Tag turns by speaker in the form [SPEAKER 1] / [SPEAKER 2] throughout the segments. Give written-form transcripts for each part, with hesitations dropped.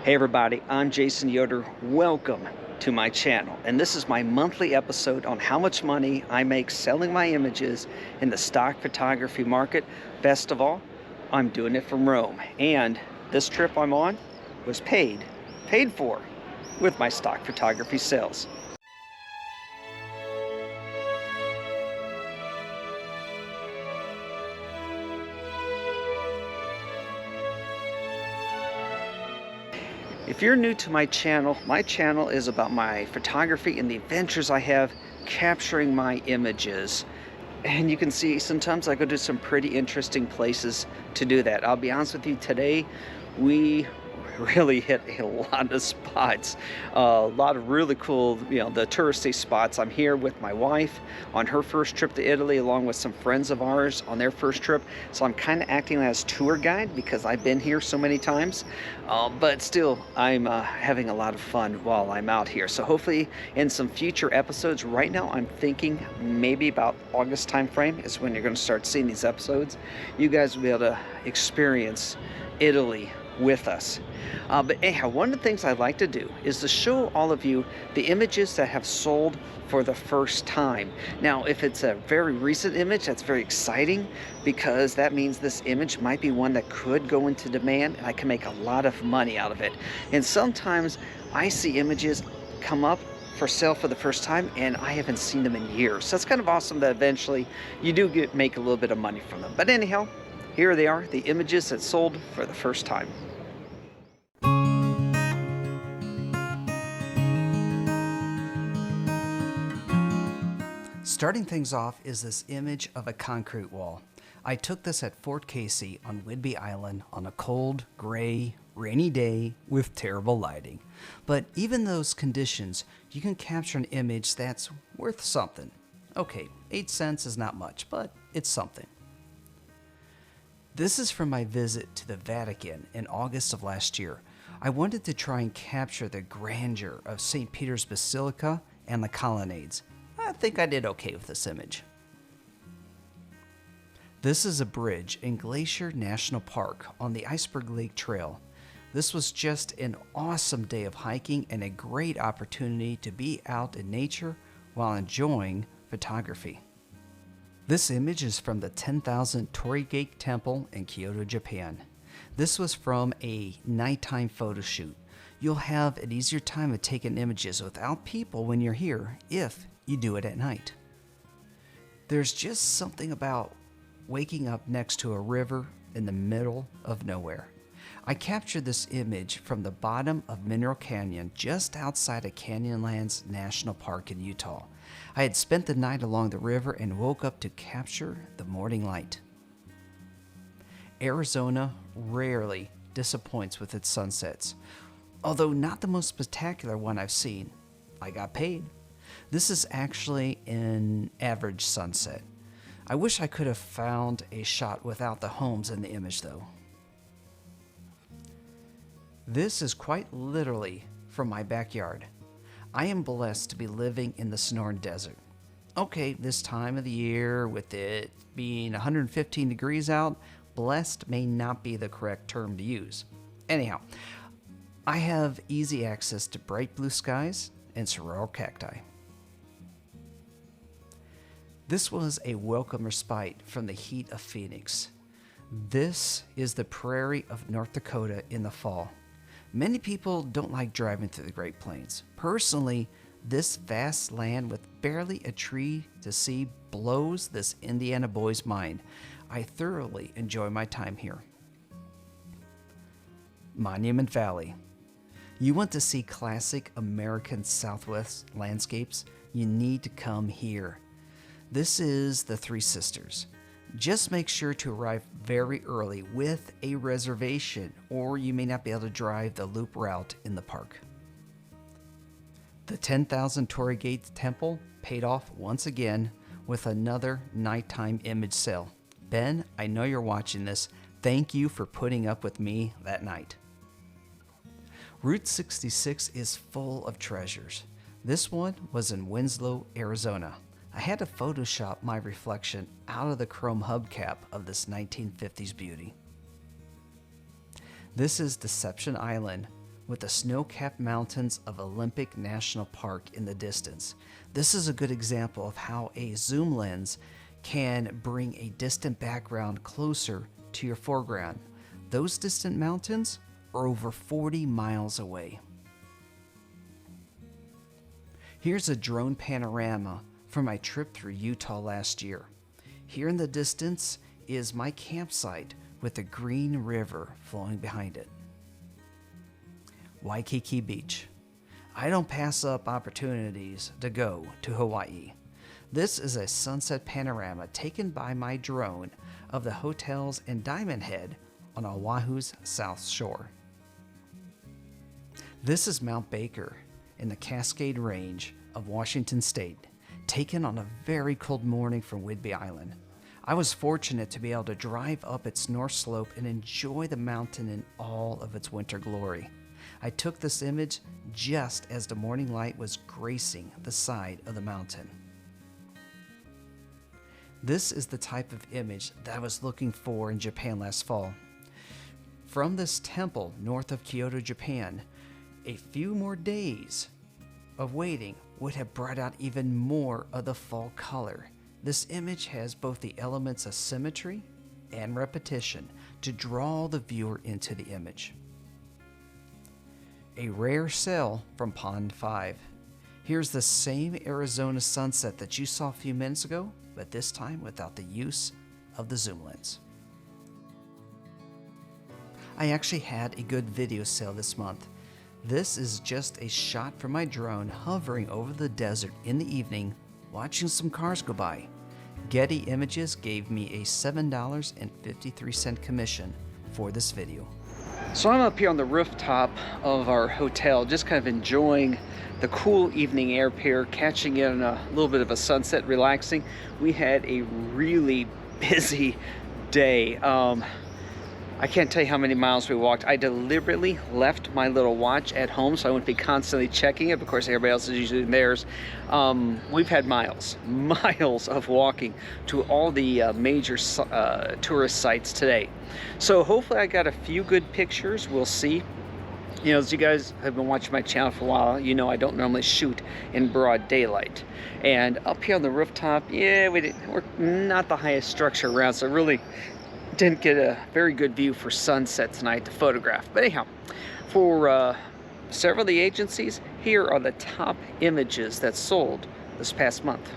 [SPEAKER 1] Hey everybody, I'm Jason Yoder. Welcome to my channel. And this is my monthly episode on how much money I make selling my images in the stock photography market. Best of all, I'm doing it from Rome. And this trip I'm on was paid for with my stock photography sales. If you're new to my channel is about my photography and the adventures I have capturing my images. And you can see sometimes I go to some pretty interesting places to do that. I'll be honest with you, today we really hit a lot of spots, a lot of really cool, the touristy spots. I'm here with my wife on her first trip to Italy, along with some friends of ours on their first trip. So I'm kind of acting as tour guide because I've been here so many times, but still I'm having a lot of fun while I'm out here. So hopefully in some future episodes, right now I'm thinking maybe about August time frame is when you're going to start seeing these episodes. You guys will be able to experience Italy with us. But anyhow, one of the things I like to do is to show all of you the images that have sold for the first time. Now, if it's a very recent image, that's very exciting because that means this image might be one that could go into demand and I can make a lot of money out of it. And sometimes I see images come up for sale for the first time and I haven't seen them in years. So it's kind of awesome that eventually you do make a little bit of money from them. But anyhow, here they are, the images that sold for the first time. Starting things off is this image of a concrete wall. I took this at Fort Casey on Whidbey Island on a cold, gray, rainy day with terrible lighting. But even those conditions, you can capture an image that's worth something. Okay, 8 cents is not much, but it's something. This is from my visit to the Vatican in August of last year. I wanted to try and capture the grandeur of St. Peter's Basilica and the colonnades. I think I did okay with this image. This is a bridge in Glacier National Park on the Iceberg Lake Trail. This was just an awesome day of hiking and a great opportunity to be out in nature while enjoying photography. This image is from the 10,000 Torii-gate Temple in Kyoto, Japan. This was from a nighttime photo shoot. You'll have an easier time of taking images without people when you're here if you do it at night. There's just something about waking up next to a river in the middle of nowhere. I captured this image from the bottom of Mineral Canyon just outside of Canyonlands National Park in Utah. I had spent the night along the river and woke up to capture the morning light. Arizona rarely disappoints with its sunsets, although not the most spectacular one I've seen. I got paid. This is actually an average sunset. I wish I could have found a shot without the homes in the image though. This is quite literally from my backyard. I am blessed to be living in the Sonoran Desert. Okay, this time of the year with it being 115 degrees out, blessed may not be the correct term to use. Anyhow, I have easy access to bright blue skies and saguaro cacti. This was a welcome respite from the heat of Phoenix. This is the prairie of North Dakota in the fall. Many people don't like driving through the Great Plains. Personally, this vast land with barely a tree to see blows this Indiana boy's mind. I thoroughly enjoy my time here. Monument Valley. You want to see classic American Southwest landscapes? You need to come here. This is the Three Sisters. Just make sure to arrive very early with a reservation, or you may not be able to drive the loop route in the park. The 10,000 Torii-gate Temple paid off once again with another nighttime image sale. Ben, I know you're watching this. Thank you for putting up with me that night. Route 66 is full of treasures. This one was in Winslow, Arizona. I had to Photoshop my reflection out of the chrome hubcap of this 1950s beauty. This is Deception Island,
[SPEAKER 2] with the snow-capped mountains of Olympic National Park in the distance. This is a good example of how a zoom lens can bring a distant background closer to your foreground. Those distant mountains are over 40 miles away. Here's a drone panorama from my trip through Utah last year. Here in the distance is my campsite with the Green River flowing behind it. Waikiki Beach. I don't pass up opportunities to go to Hawaii. This is a sunset panorama taken by my drone of the hotels in Diamond Head on Oahu's south shore. This is Mount Baker in the Cascade Range of Washington State, taken on a very cold morning from Whidbey Island. I was fortunate to be able to drive up its north slope and enjoy the mountain in all of its winter glory. I took this image just as the morning light was gracing the side of the mountain. This is the type of image that I was looking for in Japan last fall. From this temple north of Kyoto, Japan, a few more days of waiting would have brought out even more of the fall color. This image has both the elements of symmetry and repetition to draw the viewer into the image. A rare cell from Pond 5. Here's the same Arizona sunset that you saw a few minutes ago, but this time without the use of the zoom lens. I actually had a good video sale this month. This is just a shot from my drone hovering over the desert in the evening, watching some cars go by. Getty Images gave me a $7.53 commission for this video.
[SPEAKER 1] So I'm up here on the rooftop of our hotel, just kind of enjoying the cool evening air here, catching in a little bit of a sunset, relaxing. We had a really busy day. I can't tell you how many miles we walked. I deliberately left my little watch at home so I wouldn't be constantly checking it. Of course, everybody else is usually theirs. We've had miles of walking to all the major tourist sites today. So hopefully I got a few good pictures. We'll see. You know, as you guys have been watching my channel for a while, you know I don't normally shoot in broad daylight. And up here on the rooftop, yeah, we're not the highest structure around, so really didn't get a very good view for sunset tonight to photograph. But anyhow, for several of the agencies, here are the top images that sold this past month.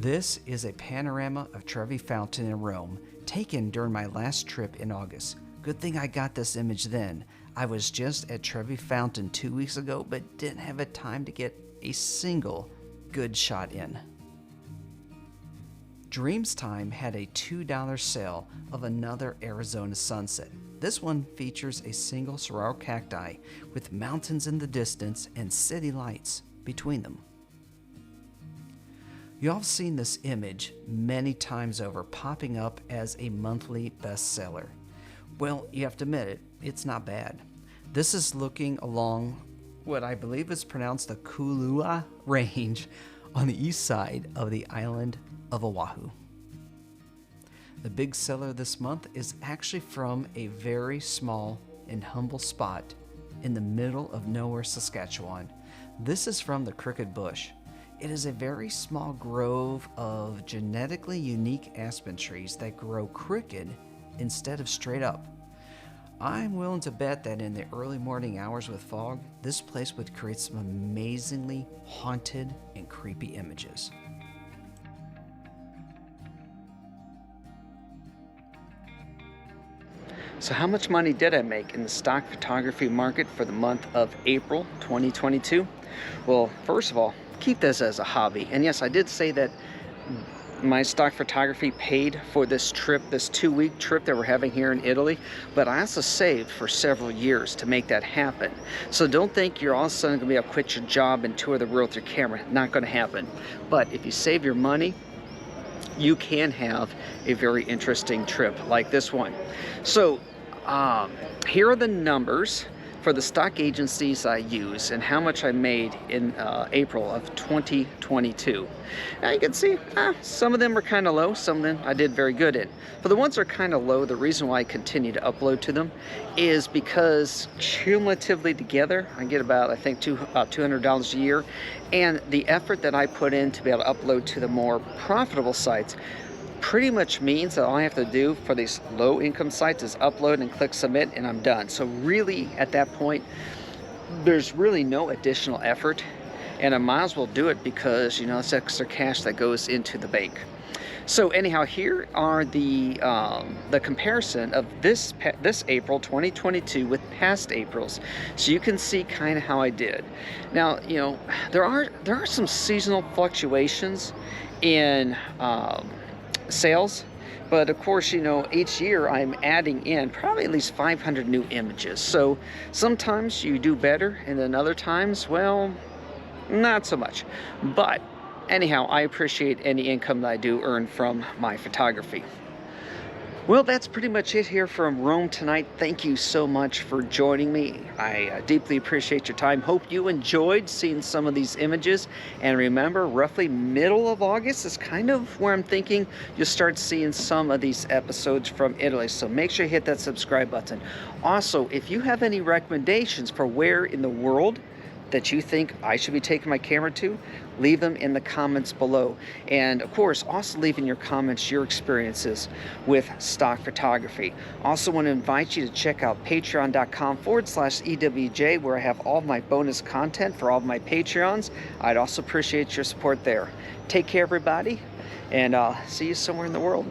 [SPEAKER 2] This is a panorama of Trevi Fountain in Rome, taken during my last trip in August. Good thing I got this image then. I was just at Trevi Fountain 2 weeks ago, but didn't have a time to get a single good shot in. Dreamstime had a $2 sale of another Arizona sunset. This one features a single saguaro cacti with mountains in the distance and city lights between them. You all have seen this image many times over, popping up as a monthly bestseller. Well, you have to admit it, it's not bad. This is looking along what I believe is pronounced the Kulua Range on the east side of the island of Oahu. The big seller this month is actually from a very small and humble spot in the middle of nowhere, Saskatchewan. This is from the Crooked Bush. It is a very small grove of genetically unique aspen trees that grow crooked instead of straight up. I'm willing to bet that in the early morning hours with fog, this place would create some amazingly haunted and creepy images.
[SPEAKER 1] So how much money did I make in the stock photography market for the month of April 2022? Well, first of all, keep this as a hobby. And yes, I did say that my stock photography paid for this trip, this 2-week trip that we're having here in Italy, but I also saved for several years to make that happen. So don't think you're all of a sudden going to be able to quit your job and tour the world with your camera. Not going to happen. But if you save your money, you can have a very interesting trip like this one. So here are the numbers for the stock agencies I use and how much I made in April of 2022. Now you can see some of them are kind of low, some of them I did very good in. For the ones that are kind of low, the reason why I continue to upload to them is because cumulatively together I get about, I think, about $200 a year, and the effort that I put in to be able to upload to the more profitable sites pretty much means that all I have to do for these low income sites is upload and click submit, and I'm done. So really at that point there's really no additional effort, and I might as well do it because, you know, it's extra cash that goes into the bank. So anyhow, here are the comparison of this April 2022 with past Aprils, so you can see kind of how I did. Now, you know, there are some seasonal fluctuations in sales, but of course, you know, each year I'm adding in probably at least 500 new images. So sometimes you do better, and then other times, well, not so much. But anyhow, I appreciate any income that I do earn from my photography. Well, that's pretty much it here from Rome tonight. Thank you so much for joining me. I deeply appreciate your time. Hope you enjoyed seeing some of these images. And remember, roughly middle of August is kind of where I'm thinking you'll start seeing some of these episodes from Italy. So make sure you hit that subscribe button. Also, if you have any recommendations for where in the world that you think I should be taking my camera to, leave them in the comments below. And of course, also leave in your comments your experiences with stock photography. Also want to invite you to check out patreon.com/EWJ, where I have all of my bonus content for all of my Patreons. I'd also appreciate your support there. Take care, everybody, and I'll see you somewhere in the world.